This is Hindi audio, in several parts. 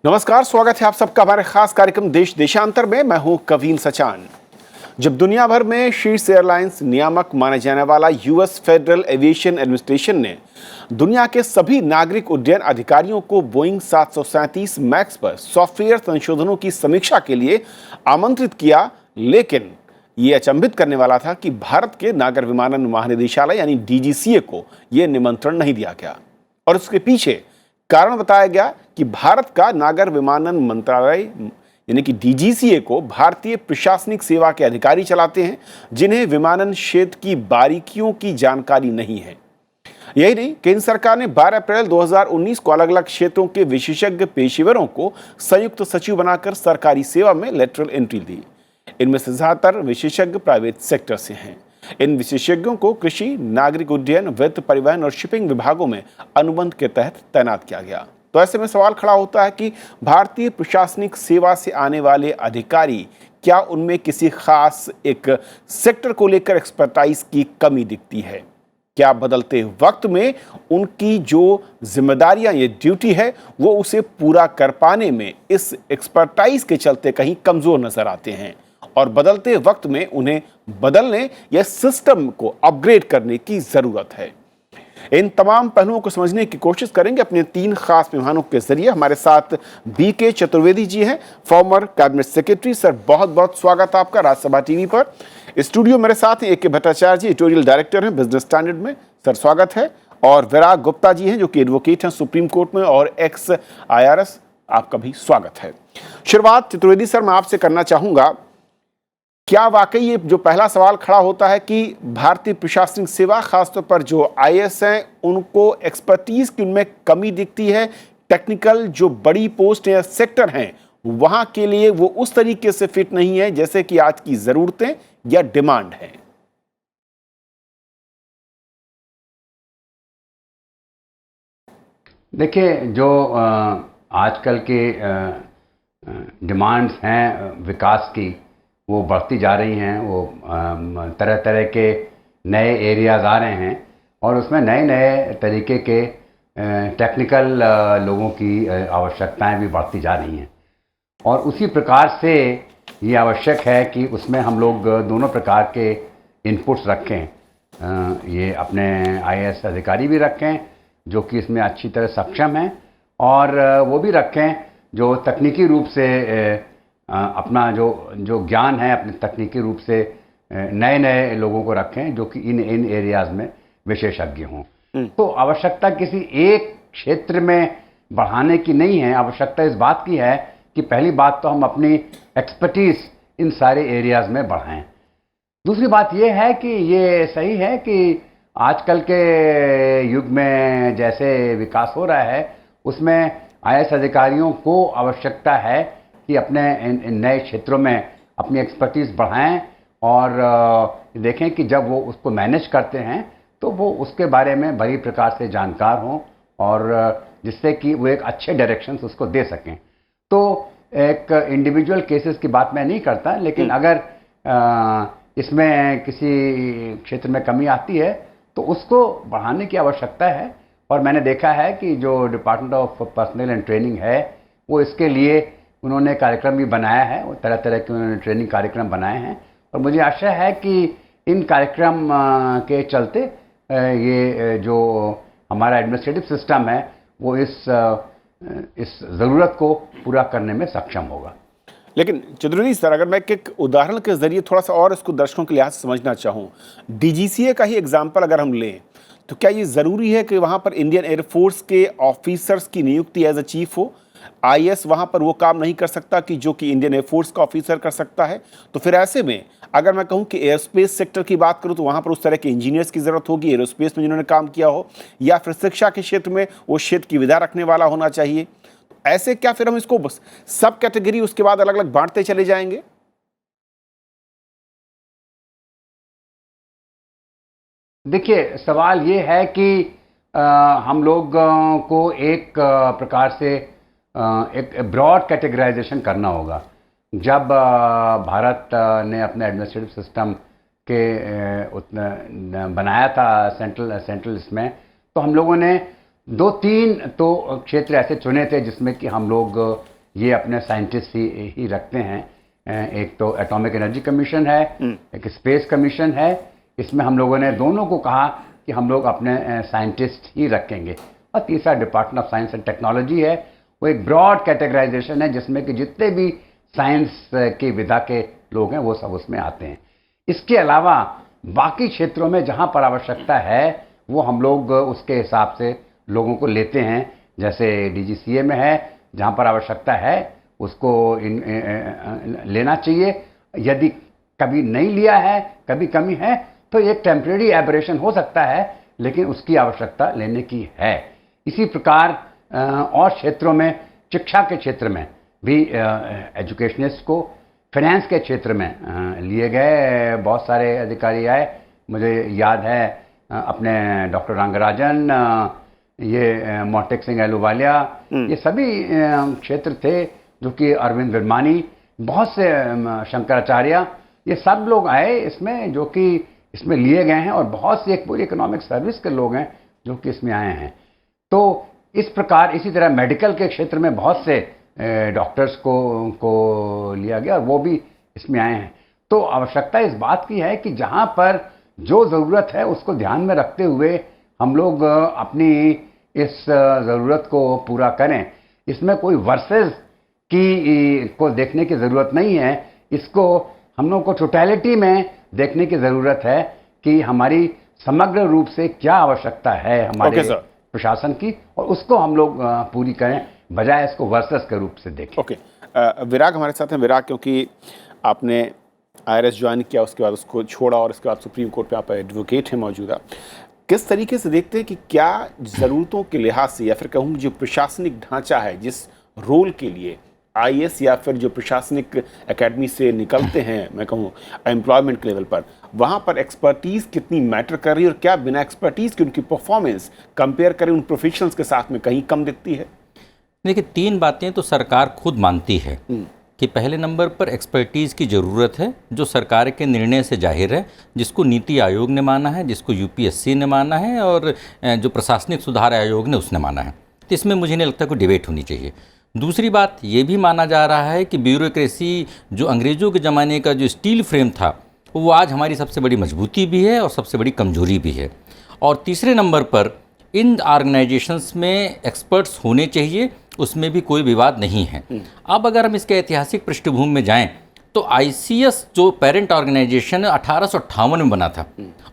नमस्कार, स्वागत है आप सबका हमारे खास कार्यक्रम देश देशांतर में। मैं हूं कवीन सचान। जब दुनिया भर में शीर्ष एयरलाइंस नियामक माने जाने वाला यूएस फेडरल एविएशन एडमिनिस्ट्रेशन ने दुनिया के सभी नागरिक उड्डयन अधिकारियों को बोइंग 737 मैक्स पर सॉफ्टवेयर संशोधनों की समीक्षा के लिए आमंत्रित किया, लेकिन ये अचंभित करने वाला था कि भारत के नागर विमानन महानिदेशालय यानी डीजीसीए को यह निमंत्रण नहीं दिया गया। और उसके पीछे कारण बताया गया कि भारत का नागर विमानन मंत्रालय यानी कि डीजीसीए को भारतीय प्रशासनिक सेवा के अधिकारी चलाते हैं, जिन्हें विमानन क्षेत्र की बारीकियों की जानकारी नहीं है। यही नहीं, केंद्र सरकार ने 12 अप्रैल 2019 को अलग अलग क्षेत्रों के विशेषज्ञ पेशेवरों को संयुक्त सचिव बनाकर सरकारी सेवा में लेटरल एंट्री दी। इनमें से ज्यादातर विशेषज्ञ प्राइवेट सेक्टर से हैं। इन विशेषज्ञों को कृषि, नागरिक उड्डयन, वित्त, परिवहन और शिपिंग विभागों में अनुबंध के तहत तैनात किया गया। तो ऐसे में सवाल खड़ा होता है कि भारतीय प्रशासनिक सेवा से आने वाले अधिकारी, क्या उनमें किसी खास एक सेक्टर को लेकर एक्सपर्टाइज की कमी दिखती है? क्या बदलते वक्त में उनकी जो जिम्मेदारियां, ये ड्यूटी है, वो उसे पूरा कर पाने में इस एक्सपर्टाइज के चलते कहीं कमजोर नजर आते हैं और बदलते वक्त में उन्हें बदलने या सिस्टम को अपग्रेड करने की जरूरत है? इन तमाम पहलुओं को समझने की कोशिश करेंगे अपने 3 खास मेहमानों के जरिए। हमारे साथ बीके चतुर्वेदी जी हैं, फॉर्मर कैबिनेट सेक्रेटरी। सर, बहुत बहुत स्वागत आपका राज्यसभा टीवी पर। स्टूडियो मेरे साथ ए के भट्टाचार्य जी, एडिटोरियल डायरेक्टर हैं बिजनेस स्टैंडर्ड में। सर, स्वागत है। और विराग गुप्ता जी हैं, जो कि एडवोकेट हैं सुप्रीम कोर्ट में और एक्स IRS। आपका भी स्वागत है। शुरुआत चतुर्वेदी सर मैं आपसे करना चाहूंगा। क्या वाकई ये जो पहला सवाल खड़ा होता है कि भारतीय प्रशासनिक सेवा, खासतौर पर जो IAS हैं, उनको एक्सपर्टीज की उनमें कमी दिखती है? टेक्निकल जो बड़ी पोस्ट या सेक्टर हैं, वहां के लिए वो उस तरीके से फिट नहीं है जैसे कि आज की जरूरतें या डिमांड है? देखिए, जो आजकल के डिमांड्स हैं विकास की, वो बढ़ती जा रही हैं। वो तरह तरह के नए एरियाज़ आ रहे हैं और उसमें नए नए तरीके के टेक्निकल लोगों की आवश्यकताएं भी बढ़ती जा रही हैं। और उसी प्रकार से ये आवश्यक है कि उसमें हम लोग दोनों प्रकार के इनपुट्स रखें। ये अपने IAS अधिकारी भी रखें जो कि इसमें अच्छी तरह सक्षम हैं, और वो भी रखें जो तकनीकी रूप से अपना जो ज्ञान है, अपने तकनीकी रूप से नए नए लोगों को रखें जो कि इन एरियाज़ में विशेषज्ञ हों। तो आवश्यकता किसी एक क्षेत्र में बढ़ाने की नहीं है, आवश्यकता इस बात की है कि पहली बात तो हम अपनी एक्सपर्टीज इन सारे एरियाज़ में बढ़ाएं। दूसरी बात यह है कि ये सही है कि आजकल के युग में जैसे विकास हो रहा है, उसमें IAS अधिकारियों को आवश्यकता है कि अपने इन नए क्षेत्रों में अपनी एक्सपर्टीज़ बढ़ाएं और देखें कि जब वो उसको मैनेज करते हैं तो वो उसके बारे में बड़ी प्रकार से जानकार हों, और जिससे कि वो एक अच्छे डायरेक्शंस उसको दे सकें। तो एक इंडिविजुअल केसेस की बात मैं नहीं करता, लेकिन अगर इसमें किसी क्षेत्र में कमी आती है तो उसको बढ़ाने की आवश्यकता है। और मैंने देखा है कि जो department of personal and training है, वो इसके लिए उन्होंने कार्यक्रम भी बनाया है, वो तरह तरह के उन्होंने ट्रेनिंग कार्यक्रम बनाए हैं। और मुझे आशा है कि इन कार्यक्रम के चलते ये जो हमारा एडमिनिस्ट्रेटिव सिस्टम है वो इस ज़रूरत को पूरा करने में सक्षम होगा। लेकिन चतुर्वेदी सर, अगर मैं एक उदाहरण के जरिए थोड़ा सा और इसको दर्शकों के लिहाज से समझना चाहूँ, डीजीसीए का ही एग्जाम्पल अगर हम लें, तो क्या ये ज़रूरी है कि वहाँ पर इंडियन एयरफोर्स के ऑफिसर्स की नियुक्ति एज अ चीफ हो? IAS वहाँ पर वो काम नहीं कर सकता कि जो कि इंडियन एयरफोर्स का ऑफिसर कर सकता है? तो फिर ऐसे में अगर मैं कहूँ कि एयरस्पेस सेक्टर की बात करूँ, तो वहाँ पर उस तरह के इंजीनियर्स की ज़रूरत होगी, एयरोस्पेस में जिन्होंने काम किया हो, या फिर शिक्षा के क्षेत्र में वो क्षेत्र की विधा रखने वाला होना चाहिए। ऐसे क्या फिर हम इसको सब कैटेगरी उसके बाद अलग अलग बांटते चले जाएंगे? देखिए, सवाल ये है कि हम लोग को एक प्रकार से एक ब्रॉड कैटेगराइजेशन करना होगा। जब भारत ने अपने एडमिनिस्ट्रेटिव सिस्टम के बनाया था सेंट्रल इसमें, तो हम लोगों ने 2-3 तो क्षेत्र ऐसे चुने थे जिसमें कि हम लोग ये अपने साइंटिस्ट ही रखते हैं। एक तो एटॉमिक एनर्जी कमीशन है, एक स्पेस कमीशन है। इसमें हम लोगों ने दोनों को कहा कि हम लोग अपने साइंटिस्ट ही रखेंगे। और तीसरा department of science and technology है, वो एक ब्रॉड कैटेगराइजेशन है जिसमें कि जितने भी साइंस की विधा के लोग हैं वो सब उसमें आते हैं। इसके अलावा बाकी क्षेत्रों में जहाँ पर आवश्यकता है वो हम लोग उसके हिसाब से लोगों को लेते हैं। जैसे DGCA में है, जहाँ पर आवश्यकता है उसको लेना चाहिए। यदि कभी नहीं लिया है, कभी कमी है, तो एक टेम्परेरी एबरेशन हो सकता है, लेकिन उसकी आवश्यकता लेने की है। इसी प्रकार और क्षेत्रों में, शिक्षा के क्षेत्र में भी एजुकेशनिस्ट को, फाइनेंस के क्षेत्र में लिए गए बहुत सारे अधिकारी आए। मुझे याद है अपने डॉक्टर रंगराजन, ये मोटेक सिंह अहलूवालिया, ये सभी क्षेत्र थे जो कि अरविंद विरमानी, बहुत से शंकराचार्य, ये सब लोग आए इसमें, जो कि इसमें लिए गए हैं। और बहुत सी एक पूरी इकोनॉमिक सर्विस के लोग हैं जो कि इसमें आए हैं। तो इस प्रकार इसी तरह मेडिकल के क्षेत्र में बहुत से डॉक्टर्स को लिया गया और वो भी इसमें आए हैं। तो आवश्यकता इस बात की है कि जहाँ पर जो ज़रूरत है उसको ध्यान में रखते हुए हम लोग अपनी इस ज़रूरत को पूरा करें। इसमें कोई वर्सेस को देखने की ज़रूरत नहीं है। इसको हम लोग को टोटलिटी में देखने की ज़रूरत है कि हमारी समग्र रूप से क्या आवश्यकता है हमारे प्रशासन की, और उसको हम लोग पूरी करें, बजाय इसको वर्सेस के रूप से देखें। विराग हमारे साथ हैं। विराग, क्योंकि आपने IRS ज्वाइन किया, उसके बाद उसको छोड़ा और उसके बाद सुप्रीम कोर्ट पे आप एडवोकेट हैं मौजूदा, किस तरीके से देखते हैं कि क्या ज़रूरतों के लिहाज से, या फिर कहूँ जो प्रशासनिक ढांचा है जिस रोल के लिए IAS या फिर जो प्रशासनिक एकेडमी से निकलते हैं, मैं कहूँ एम्प्लॉयमेंट के लेवल पर, वहाँ पर एक्सपर्टीज़ कितनी मैटर कर रही है, और क्या बिना एक्सपर्टीज़ के उनकी परफॉर्मेंस कंपेयर करें उन प्रोफेशनल्स के साथ में कहीं कम दिखती है? देखिए, 3 बातें तो सरकार खुद मानती है कि पहले नंबर पर एक्सपर्टीज़ की ज़रूरत है, जो सरकार के निर्णय से जाहिर है, जिसको नीति आयोग ने माना है, जिसको UPSC ने माना है, और जो प्रशासनिक सुधार आयोग ने उसने माना है। तो इसमें मुझे नहीं लगता कोई डिबेट होनी चाहिए। दूसरी बात ये भी माना जा रहा है कि ब्यूरोक्रेसी जो अंग्रेज़ों के ज़माने का जो स्टील फ्रेम था, वो आज हमारी सबसे बड़ी मजबूती भी है और सबसे बड़ी कमजोरी भी है। और तीसरे नंबर पर इन ऑर्गेनाइजेशंस में एक्सपर्ट्स होने चाहिए, उसमें भी कोई विवाद नहीं है। अब अगर हम इसके ऐतिहासिक पृष्ठभूमि में जाएं तो ICS जो पेरेंट ऑर्गेनाइजेशन 1858 में बना था,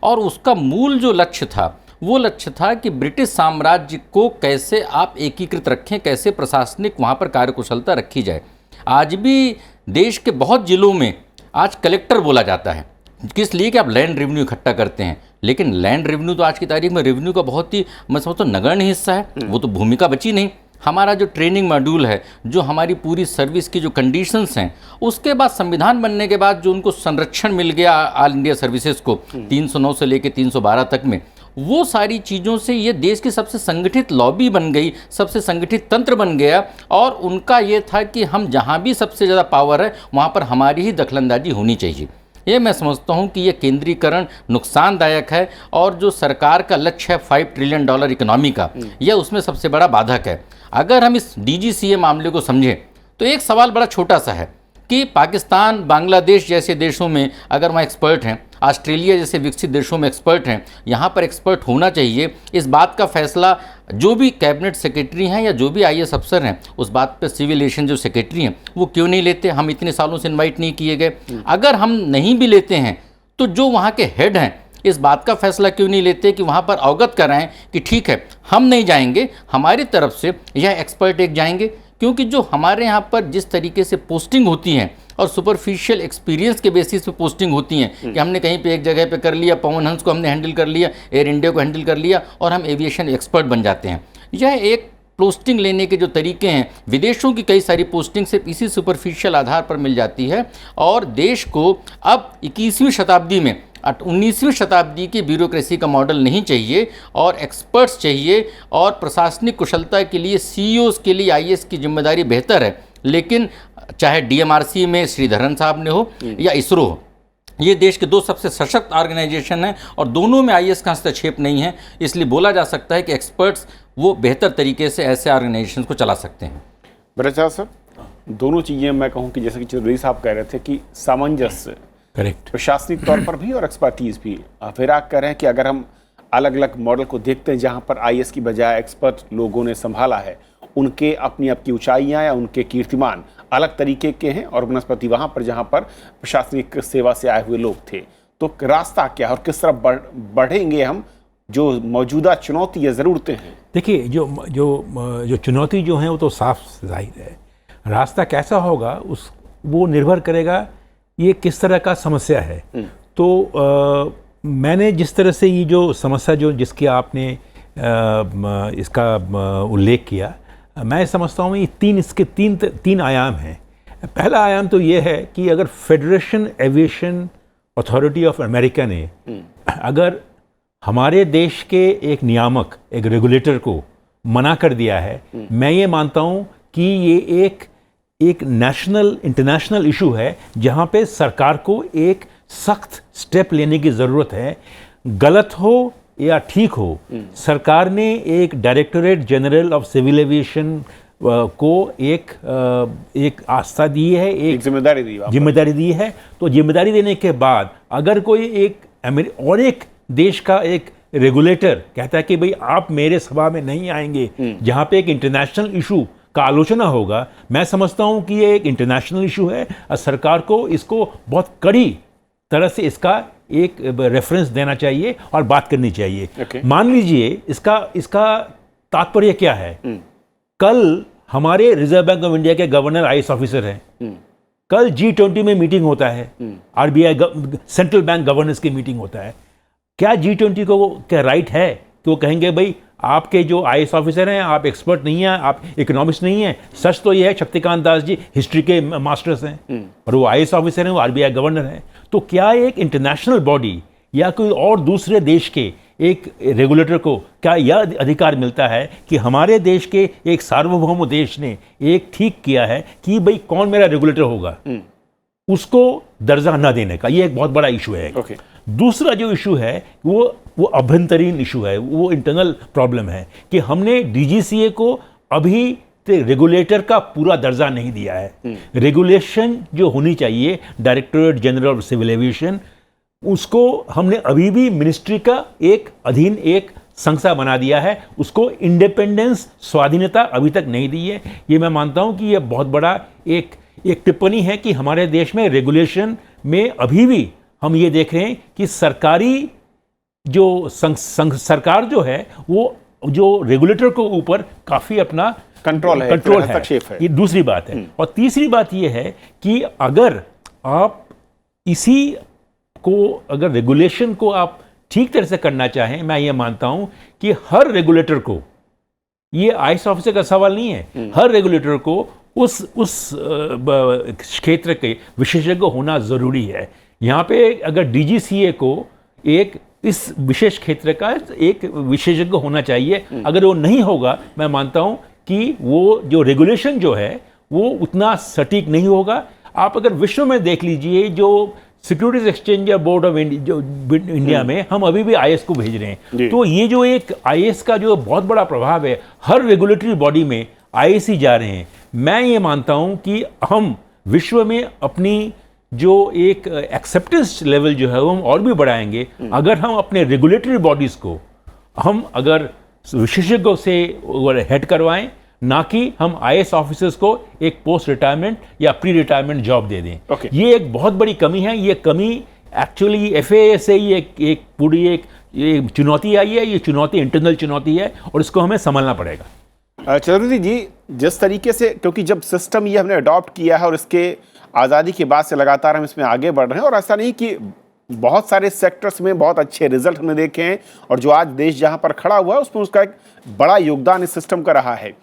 और उसका मूल जो लक्ष्य था वो लक्ष्य था कि ब्रिटिश साम्राज्य को कैसे आप एकीकृत रखें, कैसे प्रशासनिक वहाँ पर कार्यकुशलता रखी जाए। आज भी देश के बहुत ज़िलों में आज कलेक्टर बोला जाता है, किस लिए कि आप लैंड रेवेन्यू इकट्ठा करते हैं, लेकिन लैंड रेवेन्यू तो आज की तारीख में रेवेन्यू का बहुत ही मैं समझता हूँ नगण्य हिस्सा है, वो तो भूमिका बची नहीं। हमारा जो ट्रेनिंग मॉड्यूल है, जो हमारी पूरी सर्विस की जो कंडीशंस हैं, उसके बाद संविधान बनने के बाद जो उनको संरक्षण मिल गया ऑल इंडिया सर्विसेज को 309 से लेकर 312 तक में, वो सारी चीज़ों से ये देश की सबसे संगठित लॉबी बन गई, सबसे संगठित तंत्र बन गया। और उनका ये था कि हम जहाँ भी सबसे ज़्यादा पावर है वहाँ पर हमारी ही दखलंदाजी होनी चाहिए। ये मैं समझता हूँ कि ये केंद्रीकरण नुकसानदायक है, और जो सरकार का लक्ष्य है $5 ट्रिलियन इकोनॉमी का, यह उसमें सबसे बड़ा बाधक है। अगर हम इस DGCA मामले को समझें तो एक सवाल बड़ा छोटा सा है कि पाकिस्तान, बांग्लादेश जैसे देशों में अगर वहाँ एक्सपर्ट हैं, ऑस्ट्रेलिया जैसे विकसित देशों में एक्सपर्ट हैं, यहाँ पर एक्सपर्ट होना चाहिए। इस बात का फैसला जो भी कैबिनेट सेक्रेटरी हैं या जो भी IAS अफसर हैं, उस बात पर सिविल एविएशन जो सेक्रेटरी हैं वो क्यों नहीं लेते? हम इतने सालों से इन्वाइट नहीं किए गए। अगर हम नहीं भी लेते हैं तो जो वहाँ के हेड हैं इस बात का फैसला क्यों नहीं लेते कि वहाँ पर अवगत कराएं कि ठीक है, हम नहीं जाएंगे, हमारी तरफ से यह एक्सपर्ट एक जाएंगे। क्योंकि जो हमारे यहाँ पर जिस तरीके से पोस्टिंग होती हैं और सुपरफिशियल एक्सपीरियंस के बेसिस पे पोस्टिंग होती हैं कि हमने कहीं पे एक जगह पे कर लिया, पवन हंस को हमने हैंडल कर लिया, एयर इंडिया को हैंडल कर लिया और हम एविएशन एक्सपर्ट बन जाते हैं। यह एक पोस्टिंग लेने के जो तरीके हैं, विदेशों की कई सारी पोस्टिंग सिर्फ इसी सुपरफिशियल आधार पर मिल जाती है। और देश को अब 21वीं शताब्दी में 19वीं शताब्दी की ब्यूरोक्रेसी का मॉडल नहीं चाहिए, और एक्सपर्ट्स चाहिए। और प्रशासनिक कुशलता के लिए CEOs के लिए IAS की जिम्मेदारी बेहतर है, लेकिन चाहे DMRC में श्रीधरन साहब ने हो या ISRO हो, ये देश के 2 सबसे सशक्त ऑर्गेनाइजेशन हैं और दोनों में IAS का हस्तक्षेप नहीं है। इसलिए बोला जा सकता है कि एक्सपर्ट्स वो बेहतर तरीके से ऐसे ऑर्गेनाइजेशन को चला सकते हैं। बड़े साहब, दोनों चीज़ें मैं कहूँ कि जैसे कि चौधरी साहब कह रहे थे कि सामंजस्य, करेक्ट, प्रशासनिक तौर पर भी और एक्सपर्टीज भी। फिर आप कह रहे हैं कि अगर हम अलग अलग मॉडल को देखते हैं जहाँ पर आईएएस की बजाय एक्सपर्ट लोगों ने संभाला है, उनके अपनी आपकी ऊंचाइयाँ या उनके कीर्तिमान अलग तरीके के हैं और बनस्पति वहाँ पर जहाँ पर प्रशासनिक सेवा से आए हुए लोग थे। तो रास्ता क्या है और किस तरफ बढ़ेंगे हम, जो मौजूदा चुनौती या ज़रूरतें हैं? देखिए जो चुनौती जो है वो तो साफ जाहिर है, रास्ता कैसा होगा वो निर्भर करेगा ये किस तरह का समस्या है। तो मैंने जिस तरह से ये जो समस्या जिसकी आपने इसका उल्लेख किया, मैं समझता हूँ ये इसके तीन आयाम हैं। पहला आयाम तो ये है कि अगर federation aviation authority of America ने अगर हमारे देश के एक नियामक, एक रेगुलेटर को मना कर दिया है, मैं ये मानता हूँ कि ये एक नेशनल इंटरनेशनल इशू है जहाँ पे सरकार को एक सख्त स्टेप लेने की ज़रूरत है। गलत हो या ठीक हो, सरकार ने एक directorate general of civil aviation को एक आस्था दी है, एक जिम्मेदारी दी है। तो जिम्मेदारी देने के बाद अगर कोई एक देश का एक रेगुलेटर कहता है कि भाई आप मेरे सभा में नहीं आएंगे जहाँ पे एक इंटरनेशनल इशू का आलोचना होगा, मैं समझता हूँ कि ये एक इंटरनेशनल इशू है और सरकार को इसको बहुत कड़ी तरह से इसका एक रेफरेंस देना चाहिए और बात करनी चाहिए। मान लीजिए इसका तात्पर्य क्या है। कल हमारे रिजर्व बैंक ऑफ इंडिया के गवर्नर आईएएस ऑफिसर हैं, कल G20 में मीटिंग होता है, आरबीआई सेंट्रल बैंक गवर्नर्स की मीटिंग होता है। क्या G20 को क्या राइट है कि वो कहेंगे भाई आपके जो आईएएस ऑफिसर हैं आप एक्सपर्ट नहीं हैं, आप इकोनॉमिस्ट नहीं हैं? सच तो ये है शक्तिकांत दास जी हिस्ट्री के मास्टर्स हैं और वो आईएएस ऑफिसर हैं, वो आरबीआई गवर्नर हैं। तो क्या एक इंटरनेशनल बॉडी या कोई और दूसरे देश के एक रेगुलेटर को क्या यह अधिकार मिलता है कि हमारे देश के एक सार्वभौम देश ने एक ठीक किया है कि भाई कौन मेरा रेगुलेटर होगा, उसको दर्जा न देने का? ये एक बहुत बड़ा इशू है। दूसरा जो इशू है वो अभ्यंतरीण इशू है, वो इंटरनल प्रॉब्लम है कि हमने डीजीसीए को अभी रेगुलेटर का पूरा दर्जा नहीं दिया है। रेगुलेशन जो होनी चाहिए directorate general of civil aviation, उसको हमने अभी भी मिनिस्ट्री का एक अधीन एक संस्था बना दिया है, उसको इंडिपेंडेंस, स्वाधीनता अभी तक नहीं दी है। ये मैं मानता हूँ कि ये बहुत बड़ा एक टिप्पणी है कि हमारे देश में रेगुलेशन में अभी भी हम ये देख रहे हैं कि सरकारी जो सरकार जो है वो जो रेगुलेटर को ऊपर काफ़ी अपना कंट्रोल है। ये दूसरी बात है। और तीसरी बात ये है कि अगर आप इसी को अगर रेगुलेशन को आप ठीक तरह से करना चाहें, मैं ये मानता हूं कि हर रेगुलेटर को, ये आईएएस ऑफिसर का सवाल नहीं है, हर रेगुलेटर को उस क्षेत्र के विशेषज्ञ होना ज़रूरी है। यहाँ पे अगर डीजीसीए को एक इस विशेष क्षेत्र का एक विशेषज्ञ होना चाहिए। अगर वो नहीं होगा, मैं मानता हूँ कि वो जो रेगुलेशन जो है वो उतना सटीक नहीं होगा। आप अगर विश्व में देख लीजिए, जो securities exchange board of India में हम अभी भी आईएएस को भेज रहे हैं। तो ये जो एक आईएएस का जो बहुत बड़ा प्रभाव है, हर रेगुलेटरी बॉडी में आईएएस ही जा रहे हैं। मैं ये मानता हूँ कि हम विश्व में अपनी जो एक एक्सेप्टेंस लेवल जो है वो हम और भी बढ़ाएंगे अगर हम अपने रेगुलेटरी बॉडीज़ को हम अगर विशेषज्ञों से हेड करवाएं, ना कि हम आईएएस ऑफिसर्स को एक पोस्ट रिटायरमेंट या प्री रिटायरमेंट जॉब दे दें। ये एक बहुत बड़ी कमी है। ये कमी एक्चुअली एफएए से ही एक पूरी एक चुनौती आई है। ये चुनौती इंटरनल चुनौती है और इसको हमें संभालना पड़ेगा। चौधरी जी, जिस तरीके से, क्योंकि जब सिस्टम ये हमने अडॉप्ट किया है और इसके आज़ादी के बाद से लगातार हम इसमें आगे बढ़ रहे हैं, और ऐसा नहीं कि बहुत सारे सेक्टर्स में बहुत अच्छे रिजल्ट हमने देखे हैं और जो आज देश जहां पर खड़ा हुआ है उसमें उसका एक बड़ा योगदान इस सिस्टम का रहा है।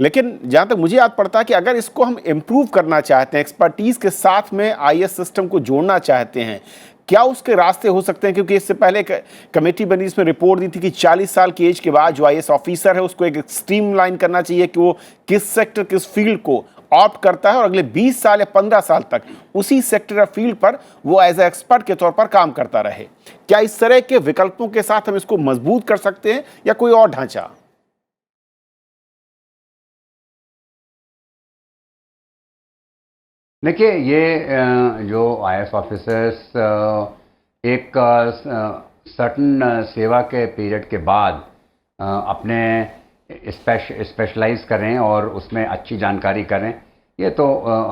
लेकिन जहां तक मुझे याद पड़ता है कि अगर इसको हम इम्प्रूव करना चाहते हैं, एक्सपर्टीज़ के साथ में आईएएस सिस्टम को जोड़ना चाहते हैं, क्या उसके रास्ते हो सकते हैं? क्योंकि इससे पहले एक कमेटी बनी, इसमें रिपोर्ट दी थी कि 40 साल की एज के बाद जो आईएएस ऑफिसर है उसको एक स्ट्रीमलाइन करना चाहिए कि वो किस सेक्टर, किस फील्ड को ऑप्ट करता है और अगले 20 साल या 15 साल तक उसी सेक्टर या फील्ड पर वो एज ए एक्सपर्ट के तौर पर काम करता रहे। क्या इस तरह के विकल्पों के साथ हम इसको मजबूत कर सकते हैं या कोई और ढांचा? देखिए, ये जो IAS ऑफिसर्स एक सर्टन सेवा के पीरियड के बाद अपने स्पेशलाइज करें और उसमें अच्छी जानकारी करें, ये तो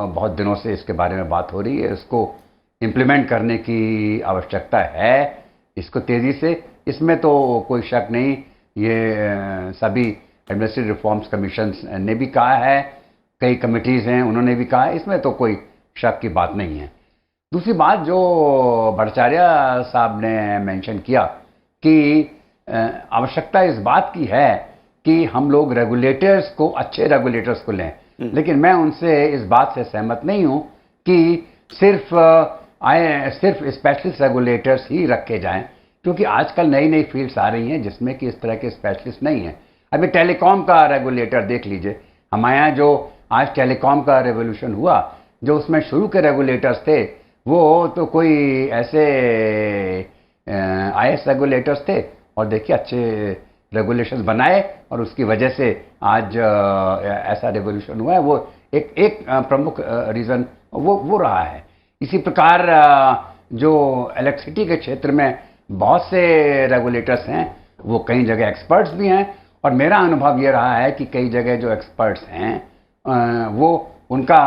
बहुत दिनों से इसके बारे में बात हो रही है। इसको इम्प्लीमेंट करने की आवश्यकता है, इसको तेज़ी से, इसमें तो कोई शक नहीं। ये सभी एडमिनिस्ट्रेटिव रिफॉर्म्स कमीशन ने भी कहा है, कई कमिटीज़ हैं उन्होंने भी कहा है, इसमें तो कोई शक की बात नहीं है। दूसरी बात जो भट्टाचार्य साहब ने मेंशन किया कि आवश्यकता इस बात की है कि हम लोग रेगुलेटर्स को, अच्छे रेगुलेटर्स को लें, लेकिन मैं उनसे इस बात से सहमत नहीं हूं कि सिर्फ स्पेशलिस्ट रेगुलेटर्स ही रखे जाएं, क्योंकि आजकल नई नई फील्ड्स आ रही हैं जिसमें कि इस तरह के स्पेशलिस्ट नहीं हैं। अभी टेलीकॉम का रेगुलेटर देख लीजिए, हमारे यहाँ जो आज टेलीकॉम का रेवोल्यूशन हुआ, जो उसमें शुरू के रेगुलेटर्स थे वो तो कोई ऐसे IAS रेगुलेटर्स थे, और देखिए अच्छे रेगुलेशंस बनाए और उसकी वजह से आज ऐसा रेवोल्यूशन हुआ है। वो एक प्रमुख रीज़न वो रहा है। इसी प्रकार जो इलेक्ट्रिसिटी के क्षेत्र में बहुत से रेगुलेटर्स हैं, वो कई जगह एक्सपर्ट्स भी हैं, और मेरा अनुभव ये रहा है कि कई जगह जो एक्सपर्ट्स हैं वो उनका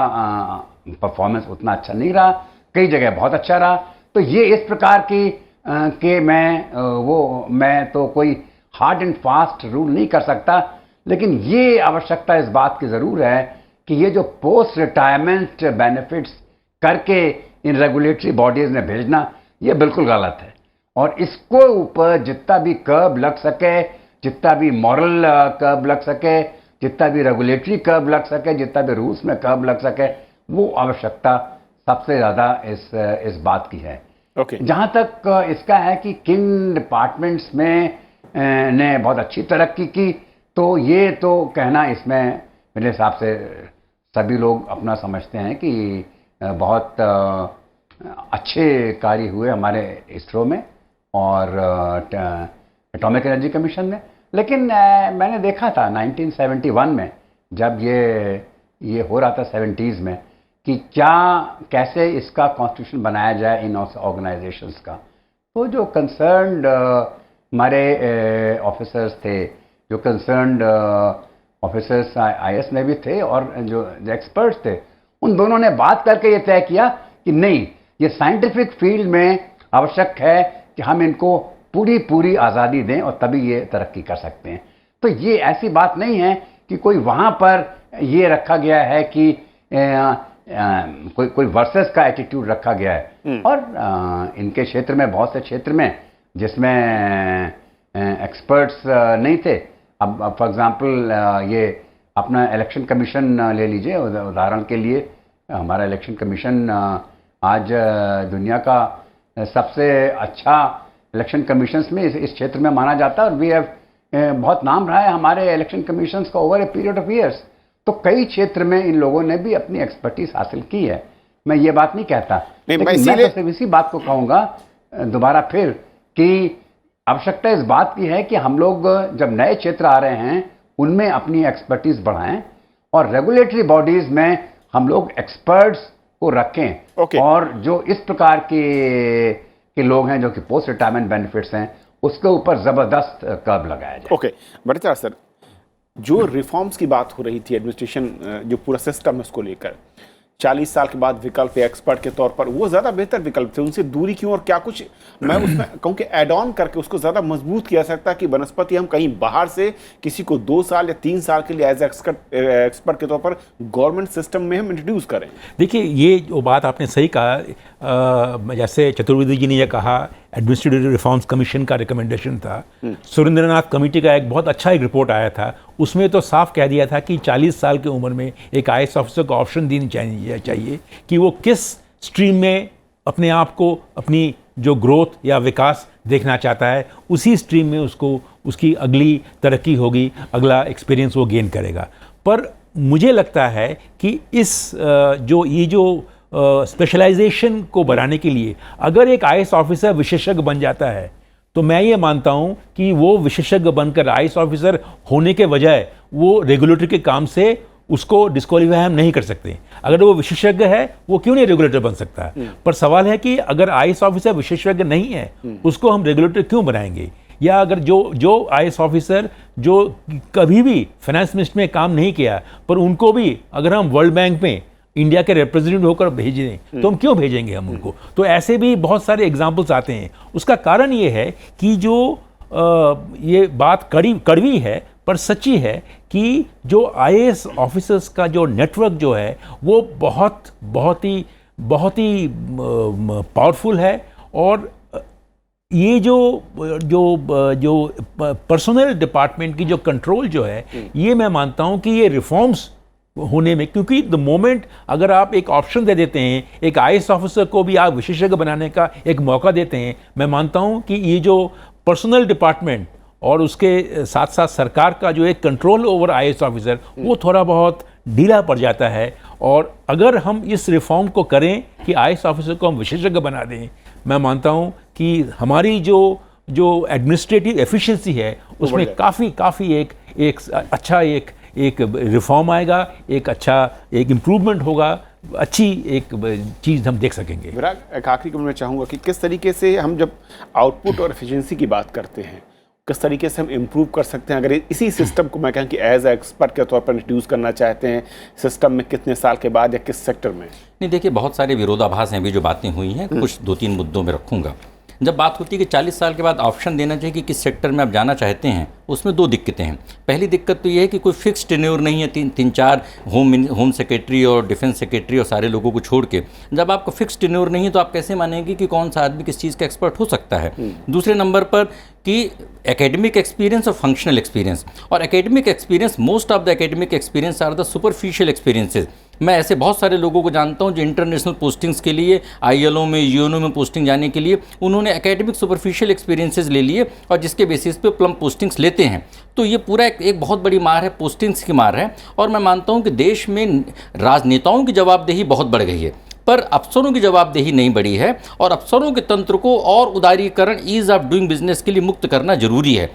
परफॉर्मेंस उतना अच्छा नहीं रहा, कई जगह बहुत अच्छा रहा। तो ये इस प्रकार की कि मैं तो कोई हार्ड एंड फास्ट रूल नहीं कर सकता, लेकिन ये आवश्यकता इस बात की ज़रूर है कि ये जो पोस्ट रिटायरमेंट बेनिफिट्स करके इन रेगुलेटरी बॉडीज़ ने भेजना, ये बिल्कुल गलत है। और इसको ऊपर जितना भी कर्ब लग सके, जितना भी मॉरल कर्ब लग सके, जितना भी रेगुलेटरी कर्ब लग सके, जितना भी रूल्स में कर्ब लग सके, वो आवश्यकता सबसे ज़्यादा इस बात की है। जहाँ तक इसका है कि किन डिपार्टमेंट्स में ने बहुत अच्छी तरक्की की, तो ये तो कहना, इसमें मेरे हिसाब से सभी लोग अपना समझते हैं कि बहुत अच्छे कार्य हुए हमारे इसरो में और एटॉमिक एनर्जी कमीशन में। लेकिन मैंने देखा था 1971 में, जब ये हो रहा था 70s में, कि कैसे इसका कॉन्स्टिट्यूशन बनाया जाए इन ऑर्गेनाइजेशंस का। तो जो कंसर्न्ड हमारे ऑफिसर्स थे, जो कंसर्न्ड ऑफिसर्स IAS में भी थे और जो एक्सपर्ट्स थे, उन दोनों ने बात करके ये तय किया कि नहीं, ये साइंटिफिक फील्ड में आवश्यक है कि हम इनको पूरी आज़ादी दें और तभी ये तरक्की कर सकते हैं। तो ये ऐसी बात नहीं है कि कोई वहाँ पर ये रखा गया है कि कोई वर्सेस का एटीट्यूड रखा गया है। और इनके क्षेत्र में, बहुत से क्षेत्र में जिसमें एक्सपर्ट्स नहीं थे, अब फॉर एग्जांपल ये अपना इलेक्शन कमीशन ले लीजिए उदाहरण के लिए। हमारा इलेक्शन कमीशन आज दुनिया का सबसे अच्छा इलेक्शन कमीशंस में इस क्षेत्र में माना जाता है, और वी हैव बहुत नाम रहा है हमारे इलेक्शन कमीशंस का over a period of years. तो कई क्षेत्र में इन लोगों ने भी अपनी एक्सपर्टीज हासिल की है, मैं ये बात नहीं कहता, लेकिन मैं सिर्फ इसी बात को कहूँगा दोबारा फिर कि आवश्यकता इस बात की है कि हम लोग जब नए क्षेत्र आ रहे हैं उनमें अपनी एक्सपर्टीज बढ़ाएं, और रेगुलेटरी बॉडीज में हम लोग एक्सपर्ट्स को रखें। और जो इस प्रकार के लोग हैं जो कि पोस्ट रिटायरमेंट बेनिफिट्स हैं, उसके ऊपर ज़बरदस्त कर्ब लगाया जाए। भट्टाचार्य सर, जो रिफॉर्म्स की बात हो रही थी, एडमिनिस्ट्रेशन जो पूरा सिस्टम है उसको लेकर, 40 साल के बाद विकल्प या एक्सपर्ट के तौर पर वो ज़्यादा बेहतर विकल्प थे, उनसे दूरी क्यों, और क्या कुछ मैं उसमें कहूँ कि एड ऑन करके उसको ज़्यादा मजबूत किया सकता कि बनस्पति हम कहीं बाहर से किसी को 2 साल या 3 साल के लिए एज एक्सपर्ट के तौर पर गवर्नमेंट सिस्टम में हम इंट्रोड्यूस करें। देखिए, ये जो बात आपने सही कहा, जैसे चतुर्वेदी जी ने यह कहा, एडमिनिस्ट्रेटिव रिफॉर्म्स कमीशन का रिकमेंडेशन था, सुरेंद्रनाथ कमेटी का एक बहुत अच्छा एक रिपोर्ट आया था, उसमें तो साफ कह दिया था कि 40 साल की उम्र में एक IAS ऑफिसर को ऑप्शन देनी चाहिए कि वो किस स्ट्रीम में अपने आप को, अपनी जो ग्रोथ या विकास देखना चाहता है, उसी स्ट्रीम में उसको उसकी अगली तरक्की होगी, अगला एक्सपीरियंस वो गेन करेगा। पर मुझे लगता है कि ये जो स्पेशलाइजेशन को बढ़ाने के लिए अगर एक IAS ऑफिसर विशेषज्ञ बन जाता है, तो मैं ये मानता हूँ कि वो विशेषज्ञ बनकर IAS ऑफिसर होने के बजाय वो रेगुलेटरी के काम से उसको डिस्क्वालीफाई हम नहीं कर सकते। अगर वो विशेषज्ञ है वो क्यों नहीं रेगुलेटर बन सकता है? पर सवाल है कि अगर IAS ऑफिसर विशेषज्ञ नहीं है उसको हम रेगुलेटर क्यों बनाएंगे? या अगर जो IAS ऑफिसर जो कभी भी फाइनेंस मिनिस्ट्री में काम नहीं किया पर उनको भी अगर हम वर्ल्ड बैंक में इंडिया के रिप्रेजेंटेटिव होकर भेजें तो हम क्यों भेजेंगे हम उनको? तो ऐसे भी बहुत सारे एग्जाम्पल्स आते हैं। उसका कारण ये है कि जो ये बात कड़वी है पर सच्ची है कि जो IAS ऑफिसर्स का जो नेटवर्क जो है वो बहुत ही पावरफुल है। और ये जो पर्सनल डिपार्टमेंट की जो कंट्रोल जो है ये मैं मानता हूँ कि ये रिफॉर्म्स होने में, क्योंकि द मोमेंट अगर आप एक ऑप्शन दे देते हैं, एक IAS ऑफिसर को भी आप विशेषज्ञ बनाने का एक मौका देते हैं, मैं मानता हूँ कि ये जो पर्सनल डिपार्टमेंट और उसके साथ साथ सरकार का जो एक कंट्रोल ओवर IAS ऑफिसर वो थोड़ा बहुत ढीला पड़ जाता है। और अगर हम इस रिफॉर्म को करें कि IAS ऑफिसर को हम विशेषज्ञ बना दें, मैं मानता हूँ कि हमारी जो एडमिनिस्ट्रेटिव एफिशिएंसी है उसमें काफ़ी एक अच्छा एक रिफॉर्म आएगा, एक अच्छा एक इम्प्रूवमेंट होगा, अच्छी एक चीज़ हम देख सकेंगे। विराग, एक आखिरी कमेंट मैं चाहूँगा कि किस तरीके से हम जब आउटपुट और एफिशिएंसी की बात करते हैं किस तरीके से हम इम्प्रूव कर सकते हैं? अगर इसी सिस्टम को मैं कहूँ कि एज एक्सपर्ट के तौर पर इंट्रोड्यूस करना चाहते हैं सिस्टम में, कितने साल के बाद या किस सेक्टर में? नहीं, देखिए बहुत सारे विरोधाभास हैं, भी जो बातें हुई हैं कुछ 2-3 मुद्दों में रखूंगा। जब बात होती है कि 40 साल के बाद ऑप्शन देना चाहिए कि किस सेक्टर में आप जाना चाहते हैं, उसमें 2 दिक्कतें हैं। पहली दिक्कत तो ये है कि कोई फिक्स टेन्योर नहीं है, 3-4 होम सेक्रेटरी और डिफेंस सेक्रेटरी और सारे लोगों को छोड़ के जब आपका फिक्स टेन्योर नहीं है तो आप कैसे मानेंगे कि कौन सा आदमी किस चीज़ का एक्सपर्ट हो सकता है। दूसरे नंबर पर कि एकेडमिक एक्सपीरियंस और फंक्शनल एक्सपीरियंस, और academic experience, most of the academic experience are the superficial experiences. मैं ऐसे बहुत सारे लोगों को जानता हूं जो इंटरनेशनल पोस्टिंग्स के लिए ILO में UNO में पोस्टिंग जाने के लिए उन्होंने एकेडमिक सुपरफिशियल एक्सपीरियंसेस ले लिए और जिसके बेसिस पे प्लम पोस्टिंग्स लेते हैं। तो ये पूरा एक बहुत बड़ी मार है, पोस्टिंग्स की मार है। और मैं मानता हूं कि देश में राजनेताओं की जवाबदेही बहुत बढ़ गई है पर अफसरों की जवाबदेही नहीं बढ़ी है, और अफसरों के तंत्र को और उदारीकरण, ईज ऑफ डूइंग बिजनेस के लिए मुक्त करना जरूरी है।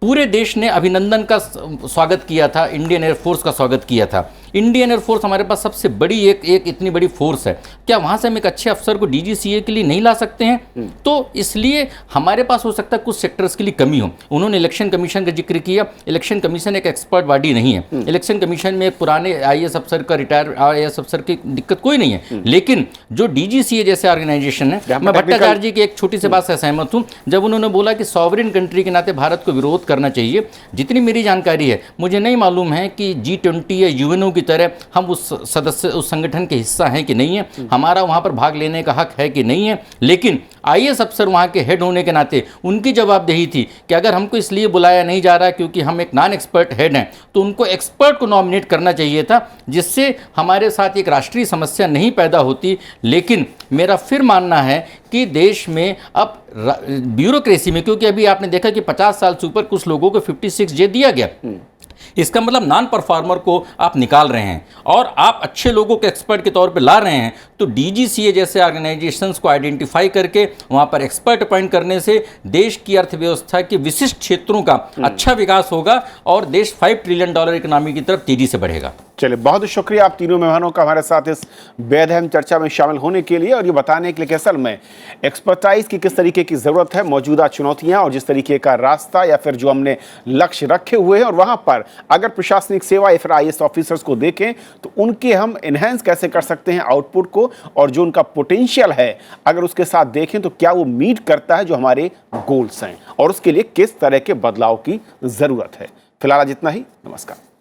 पूरे देश ने अभिनंदन का स्वागत किया था, इंडियन एयरफोर्स का स्वागत किया था। इंडियन एयरफोर्स हमारे पास सबसे बड़ी एक इतनी बड़ी फोर्स है, क्या वहाँ से हम एक अच्छे अफसर को DGCA के लिए नहीं ला सकते हैं? तो इसलिए हमारे पास हो सकता है कुछ सेक्टर्स के लिए कमी हो। उन्होंने इलेक्शन कमीशन का जिक्र किया, इलेक्शन कमीशन एक एक्सपर्ट बॉडी नहीं है। इलेक्शन कमीशन में पुराने IAS अफसर का, रिटायर IAS अफसर की दिक्कत कोई नहीं है, लेकिन जो DGCA जैसे ऑर्गेनाइजेशन है, मैं भट्टाचार्य जी की एक छोटी सी बात से सहमत हूँ जब उन्होंने बोला कि सॉवरेन कंट्री के नाते भारत को विरोध करना चाहिए। जितनी मेरी जानकारी है, मुझे नहीं मालूम है कि G20 या UNO की तरह हम उस संगठन के हिस्सा हैं कि नहीं है, हमारा वहां पर भाग लेने का हक है कि नहीं है। लेकिन IAS अफसर वहां के हेड होने के नाते उनकी जवाबदेही थी कि अगर हमको इसलिए बुलाया नहीं जा रहा क्योंकि हम एक नॉन एक्सपर्ट हेड हैं तो उनको एक्सपर्ट को नॉमिनेट करना चाहिए था, जिससे हमारे साथ एक राष्ट्रीय समस्या नहीं पैदा होती। लेकिन मेरा फिर मानना है कि देश में अब ब्यूरोक्रेसी में, क्योंकि अभी आपने देखा कि 50 साल से ऊपर कुछ लोगों को 56J दिया गया, इसका मतलब नॉन परफॉर्मर को आप निकाल रहे हैं और आप अच्छे लोगों को एक्सपर्ट के तौर पे ला रहे हैं। तो DGCA जैसे ऑर्गेनाइजेशंस को आइडेंटिफाई करके वहां पर एक्सपर्ट अपॉइंट करने से देश की अर्थव्यवस्था के विशिष्ट क्षेत्रों का अच्छा विकास होगा और देश $5 ट्रिलियन इकोनॉमी की तरफ तेजी से बढ़ेगा। चलिए, बहुत शुक्रिया आप तीनों मेहमानों का हमारे साथ इस बेहद अहम चर्चा में शामिल होने के लिए और ये बताने के लिए कि असल में एक्सपर्टाइज की किस तरीके की ज़रूरत है, मौजूदा चुनौतियां और जिस तरीके का रास्ता या फिर जो हमने लक्ष्य रखे हुए हैं, और वहां पर अगर प्रशासनिक सेवा या फिर IAS ऑफिसर्स को देखें तो उनके हम इन्हेंस कैसे कर सकते हैं आउटपुट को, और जो उनका पोटेंशियल है अगर उसके साथ देखें तो क्या वो मीट करता है जो हमारे गोल्स हैं, और उसके लिए किस तरह के बदलाव की ज़रूरत है। फिलहाल आज इतना ही। नमस्कार।